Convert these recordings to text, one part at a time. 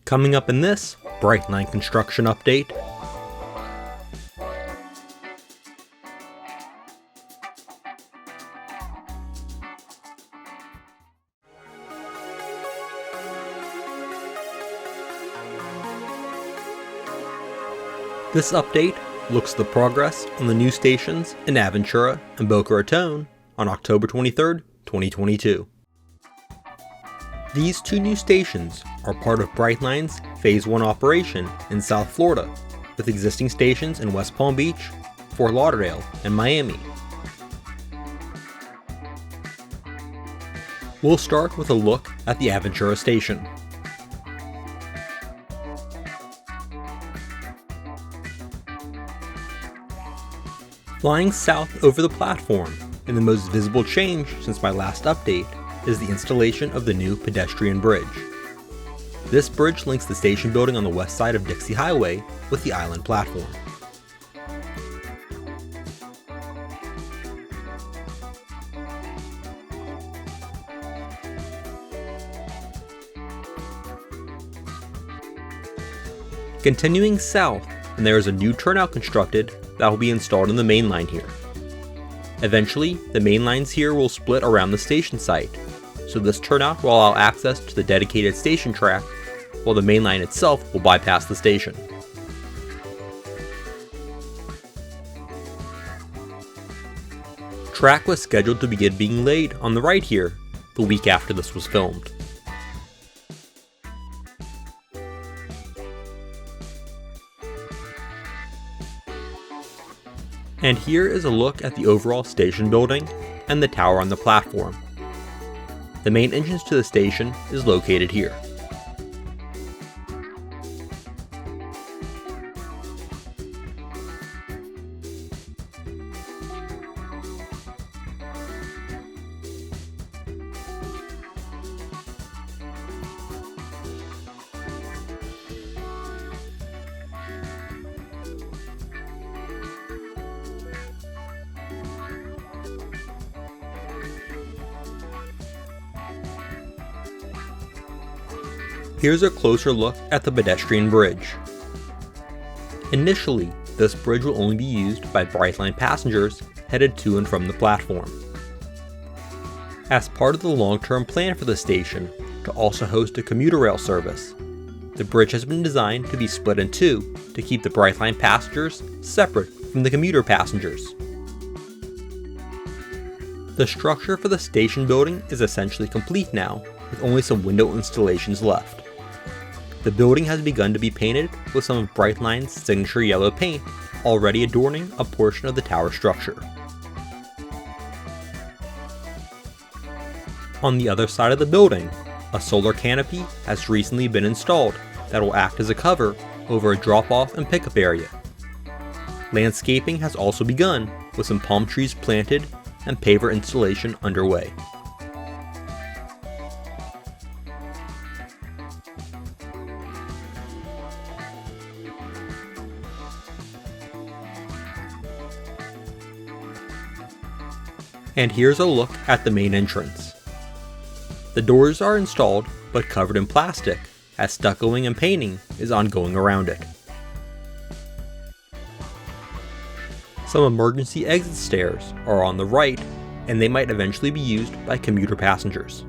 Coming up in this Brightline construction update. This update looks at the progress on the new stations in Aventura and Boca Raton on October 23rd, 2022. These two new stations are part of Brightline's Phase 1 operation in South Florida, with existing stations in West Palm Beach, Fort Lauderdale, and Miami. We'll start with a look at the Aventura Station. Flying south over the platform, and the most visible change since my last update, is the installation of the new pedestrian bridge. This bridge links the station building on the west side of Dixie Highway with the island platform. Continuing south, and there is a new turnout constructed that will be installed in the main line here. Eventually, the main lines here will split around the station site, so this turnout will allow access to the dedicated station track, while the main line itself will bypass the station. Track was scheduled to begin being laid on the right here the week after this was filmed. And here is a look at the overall station building and the tower on the platform. The main entrance to the station is located here. Here's a closer look at the pedestrian bridge. Initially, this bridge will only be used by Brightline passengers headed to and from the platform. As part of the long-term plan for the station to also host a commuter rail service, the bridge has been designed to be split in two to keep the Brightline passengers separate from the commuter passengers. The structure for the station building is essentially complete now, with only some window installations left. The building has begun to be painted with some of Brightline's signature yellow paint already adorning a portion of the tower structure. On the other side of the building, a solar canopy has recently been installed that will act as a cover over a drop-off and pickup area. Landscaping has also begun, with some palm trees planted and paver installation underway. And here's a look at the main entrance. The doors are installed but covered in plastic, as stuccoing and painting is ongoing around it. Some emergency exit stairs are on the right, and they might eventually be used by commuter passengers.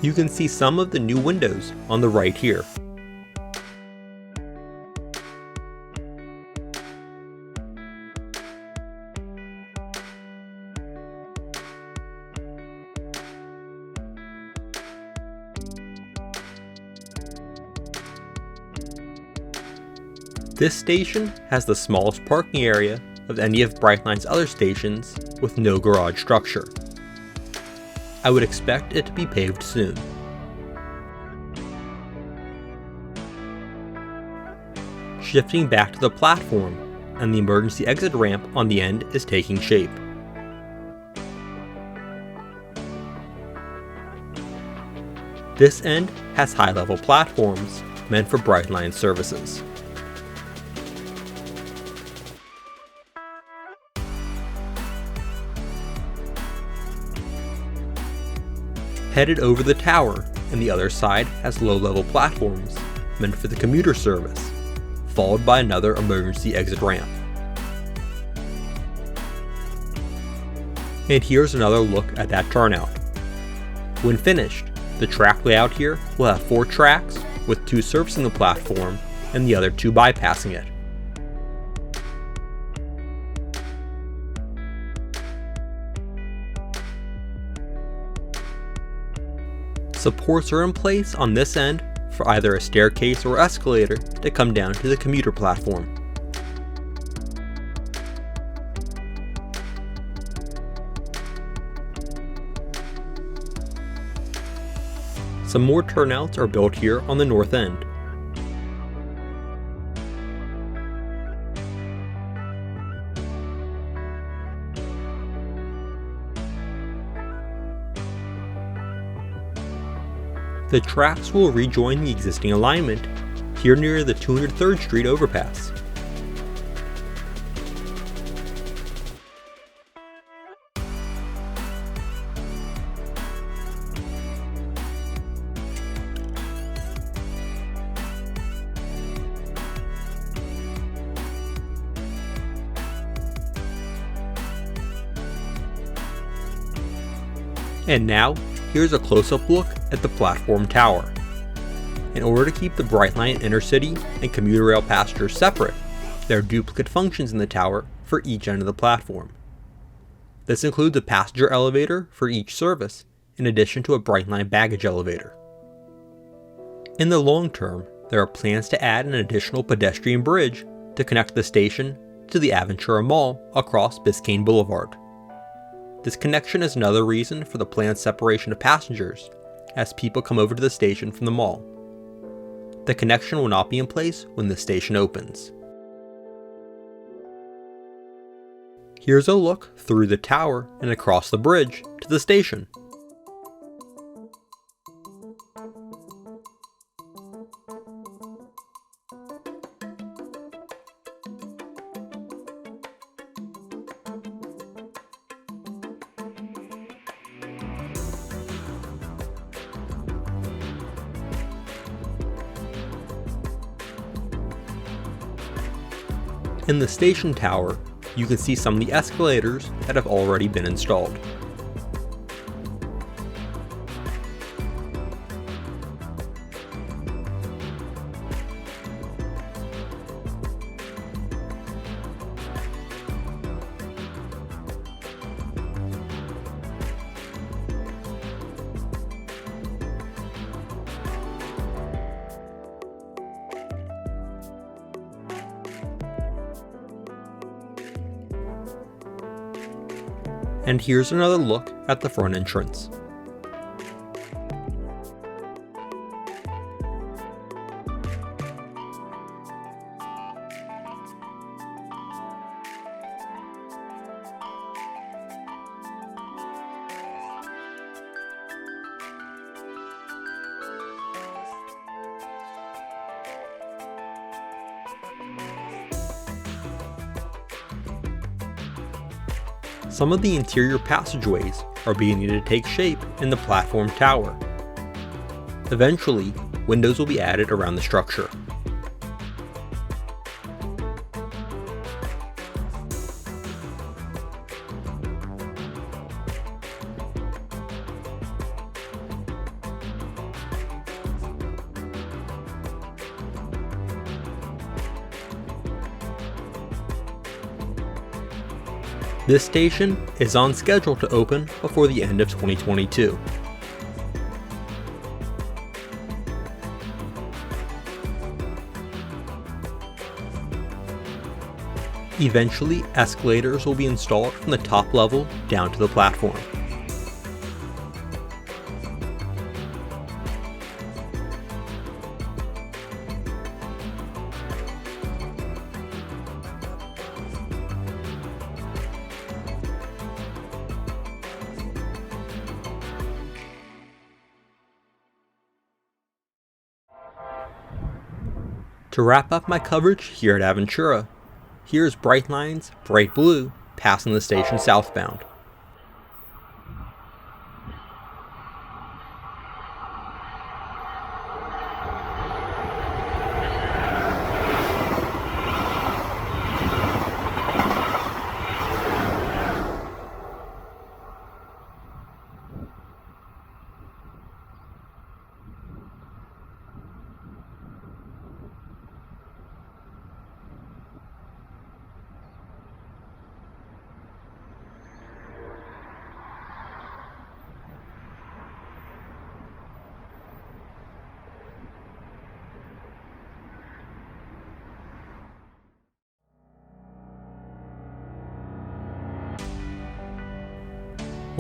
You can see some of the new windows on the right here. This station has the smallest parking area of any of Brightline's other stations with no garage structure. I would expect it to be paved soon. Shifting back to the platform, and the emergency exit ramp on the end is taking shape. This end has high-level platforms meant for Brightline services. headed over the tower, and the other side has low-level platforms meant for the commuter service, followed by another emergency exit ramp. And here's another look at that turnout. When finished, the track layout here will have 4 tracks, with 2 servicing the platform and the other 2 bypassing it. Supports are in place on this end for either a staircase or escalator to come down to the commuter platform. Some more turnouts are built here on the north end. The tracks will rejoin the existing alignment here near the 203rd Street overpass. And now, here's a close-up look at the platform tower. In order to keep the Brightline intercity and commuter rail passengers separate, there are duplicate functions in the tower for each end of the platform. This includes a passenger elevator for each service, in addition to a Brightline baggage elevator. In the long term, there are plans to add an additional pedestrian bridge to connect the station to the Aventura Mall across Biscayne Boulevard. This connection is another reason for the planned separation of passengers, as people come over to the station from the mall. The connection will not be in place when the station opens. Here's a look through the tower and across the bridge to the station. In the station tower, you can see some of the escalators that have already been installed. And here's another look at the front entrance. Some of the interior passageways are beginning to take shape in the platform tower. Eventually, windows will be added around the structure. This station is on schedule to open before the end of 2022. Eventually, escalators will be installed from the top level down to the platform. To wrap up my coverage here at Aventura, here's Brightline's bright blue passing the station southbound.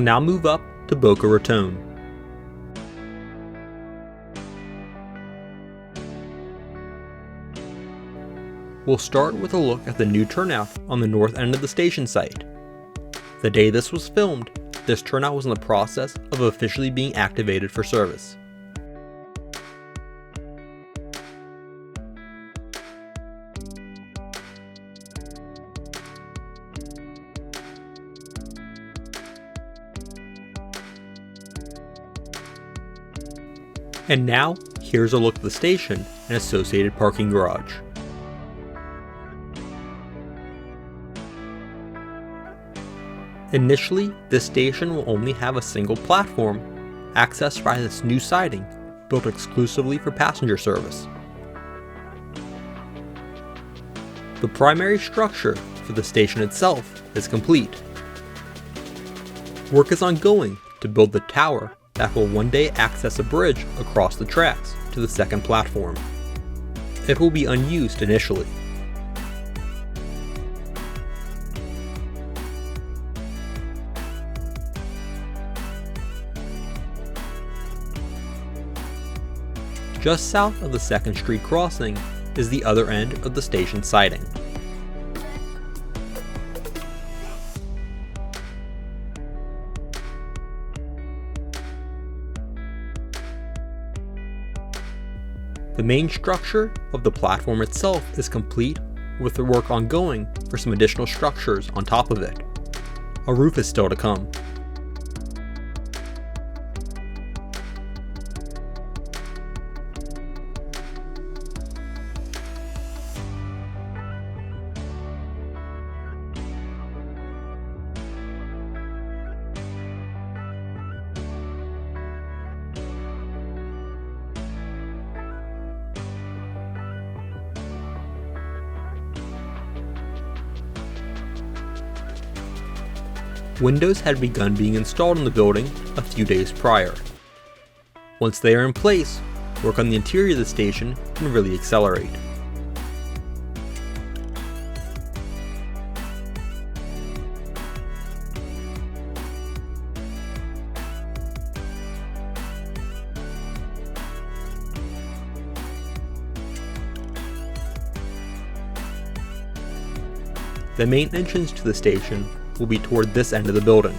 We'll now move up to Boca Raton. We'll start with a look at the new turnout on the north end of the station site. The day this was filmed, this turnout was in the process of officially being activated for service. And now, here's a look at the station and associated parking garage. Initially, this station will only have a single platform, accessed by this new siding, built exclusively for passenger service. The primary structure for the station itself is complete. Work is ongoing to build the tower that will one day access a bridge across the tracks to the second platform. It will be unused initially. Just south of the 2nd Street crossing is the other end of the station siding. The main structure of the platform itself is complete, with the work ongoing for some additional structures on top of it. A roof is still to come. Windows had begun being installed in the building a few days prior. Once they are in place, work on the interior of the station can really accelerate. The main entrance to the station will be toward this end of the building.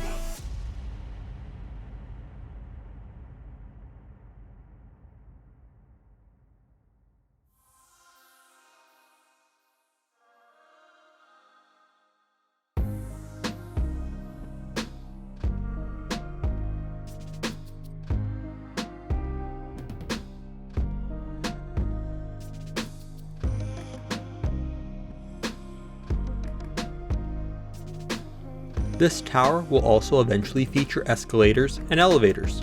This tower will also eventually feature escalators and elevators.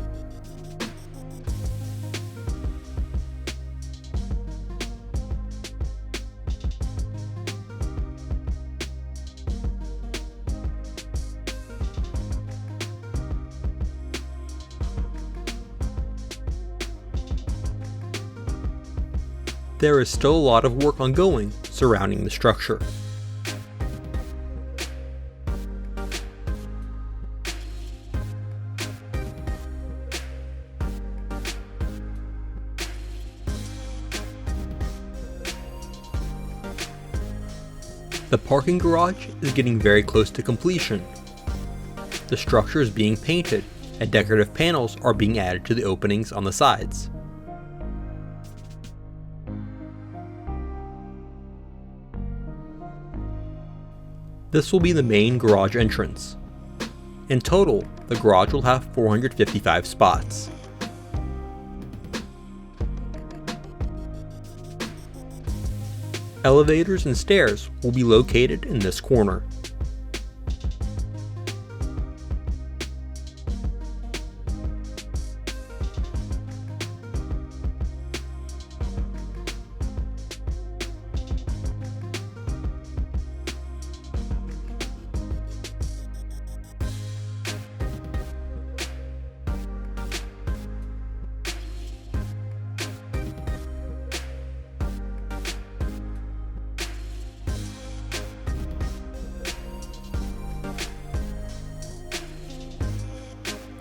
There is still a lot of work ongoing surrounding the structure. The parking garage is getting very close to completion. The structure is being painted, and decorative panels are being added to the openings on the sides. This will be the main garage entrance. In total, the garage will have 455 spots. Elevators and stairs will be located in this corner.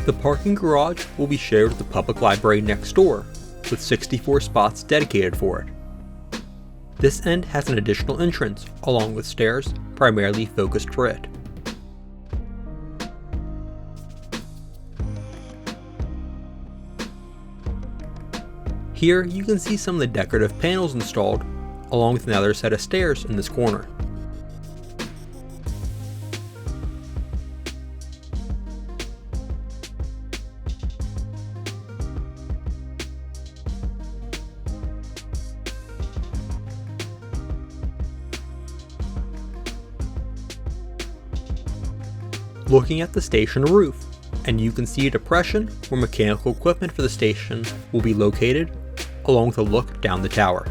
The parking garage will be shared with the public library next door, with 64 spots dedicated for it. This end has an additional entrance, along with stairs, primarily focused for it. Here you can see some of the decorative panels installed, along with another set of stairs in this corner. Looking at the station roof, and you can see a depression where mechanical equipment for the station will be located, along with a look down the tower.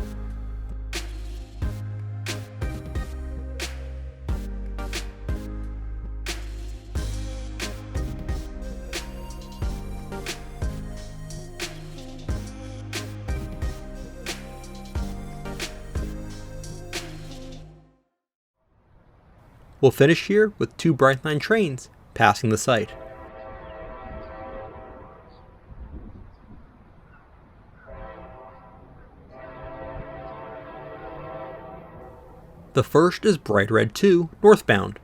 We'll finish here with 2 Brightline trains passing the site. The first is Bright Red 2 northbound.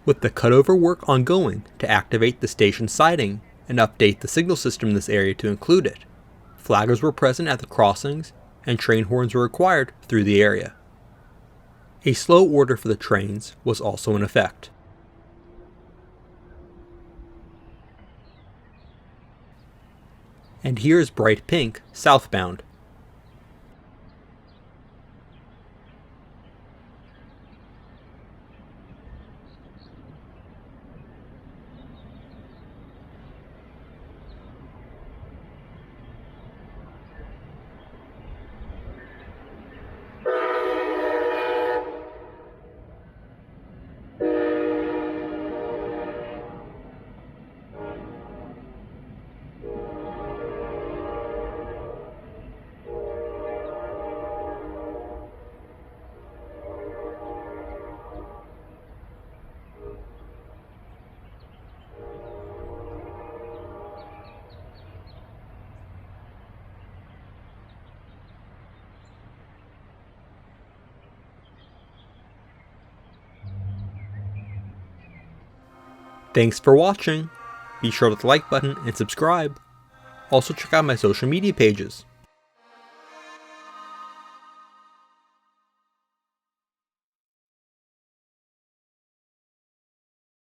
With the cutover work ongoing to activate the station siding and update the signal system in this area to include it, flaggers were present at the crossings and train horns were required through the area. A slow order for the trains was also in effect. And here is Bright Pink southbound. Thanks for watching. Be sure to hit the like button and subscribe. Also check out my social media pages.